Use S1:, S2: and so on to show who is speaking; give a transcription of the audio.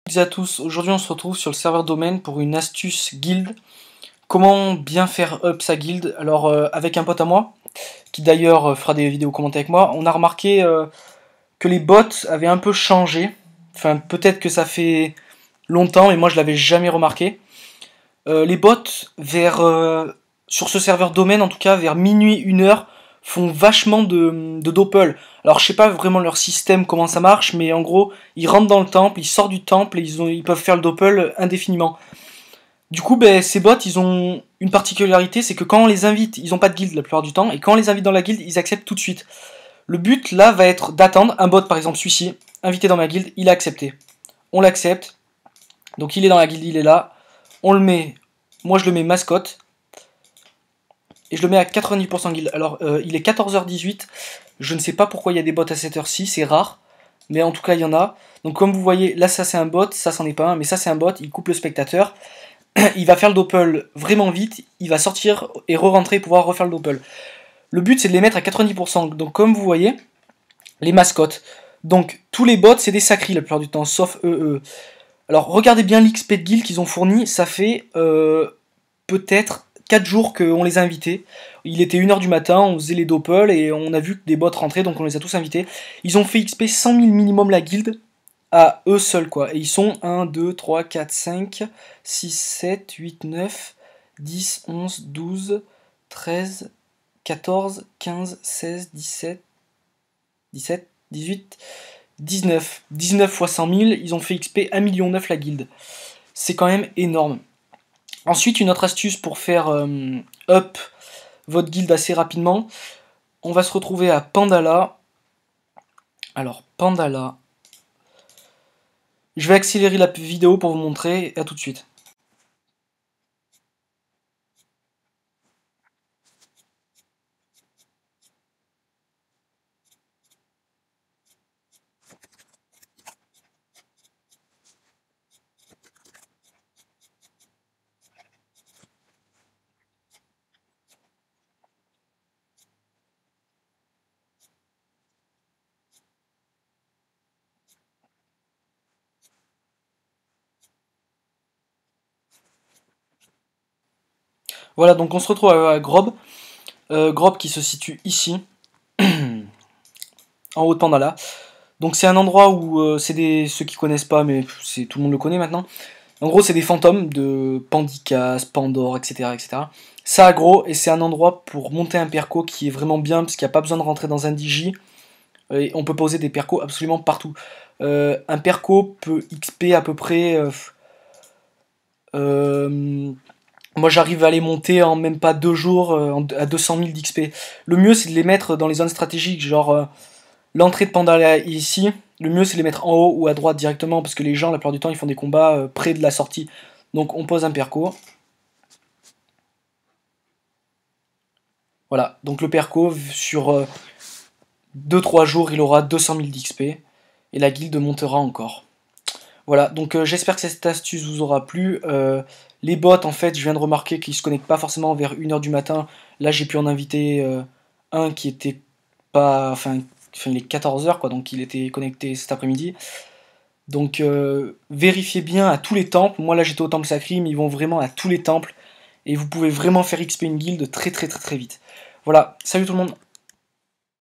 S1: Salut à tous, aujourd'hui on se retrouve sur le serveur domaine pour une astuce guild. Comment bien faire up sa guild? Alors avec un pote à moi, qui d'ailleurs fera des vidéos commentées avec moi, on a remarqué que les bots avaient un peu changé. Enfin peut-être que ça fait longtemps mais moi je l'avais jamais remarqué. Les bots sur ce serveur domaine en tout cas vers minuit, 1h font vachement de doppel. Alors je sais pas vraiment leur système comment ça marche, mais en gros ils rentrent dans le temple, ils sortent du temple et ils peuvent faire le doppel indéfiniment. Du coup ces bots ils ont une particularité, c'est que quand on les invite, ils ont pas de guild la plupart du temps, et quand on les invite dans la guild, ils acceptent tout de suite. Le but là va être d'attendre, un bot par exemple celui-ci, invité dans ma guild, il a accepté. On l'accepte, donc il est dans la guild, il est là, on le met, moi je le mets mascotte, et je le mets à 90% guild. Alors il est 14h18, je ne sais pas pourquoi il y a des bots à cette heure-ci, c'est rare, mais en tout cas il y en a. Donc comme vous voyez, là ça c'est un bot, ça c'en est pas un, mais ça c'est un bot, il coupe le spectateur, il va faire le doppel vraiment vite, il va sortir et re-rentrer et pouvoir refaire le doppel. Le but c'est de les mettre à 90%, donc comme vous voyez, les mascottes. Donc tous les bots c'est des sacris la plupart du temps, sauf eux. Alors regardez bien l'XP de guild qu'ils ont fourni, ça fait peut-être 4 jours qu'on les a invités. Il était 1h du matin, on faisait les doppels et on a vu que des bots rentraient, donc on les a tous invités. Ils ont fait XP 100 000 minimum la guilde, à eux seuls quoi. Et ils sont 1, 2, 3, 4, 5, 6, 7, 8, 9, 10, 11, 12, 13, 14, 15, 16, 17, 17, 18, 19. 19 fois 100 000, ils ont fait XP 1,9 million la guilde. C'est quand même énorme. Ensuite, une autre astuce pour faire up votre guild assez rapidement, on va se retrouver à Pandala. Alors, Pandala. Je vais accélérer la vidéo pour vous montrer, et à tout de suite. Voilà, donc on se retrouve à Grob. Grob qui se situe ici, en haut de Pandala. Donc c'est un endroit où ceux qui connaissent pas, mais tout le monde le connaît maintenant. En gros, c'est des fantômes de Pandicas, Pandore, etc., etc. Ça aggro, et c'est un endroit pour monter un perco qui est vraiment bien, parce qu'il n'y a pas besoin de rentrer dans un digi. Et on peut poser des percos absolument partout. Un perco peut XP à peu près... moi j'arrive à les monter en même pas 2 jours à 200 000 d'XP. Le mieux c'est de les mettre dans les zones stratégiques, genre l'entrée de Pandala est ici. Le mieux c'est de les mettre en haut ou à droite directement, parce que les gens la plupart du temps ils font des combats près de la sortie. Donc on pose un perco. Voilà, donc le perco sur 2-3 jours il aura 200 000 d'XP. Et la guilde montera encore. Voilà, donc j'espère que cette astuce vous aura plu. Les bots, en fait, je viens de remarquer qu'ils se connectent pas forcément vers 1h du matin. Là, j'ai pu en inviter un qui était pas... Enfin, il est 14h, quoi, donc il était connecté cet après-midi. Donc, vérifiez bien à tous les temples. Moi, là, j'étais au temple sacré, mais ils vont vraiment à tous les temples. Et vous pouvez vraiment faire XP une guilde très très très très vite. Voilà, salut tout le monde.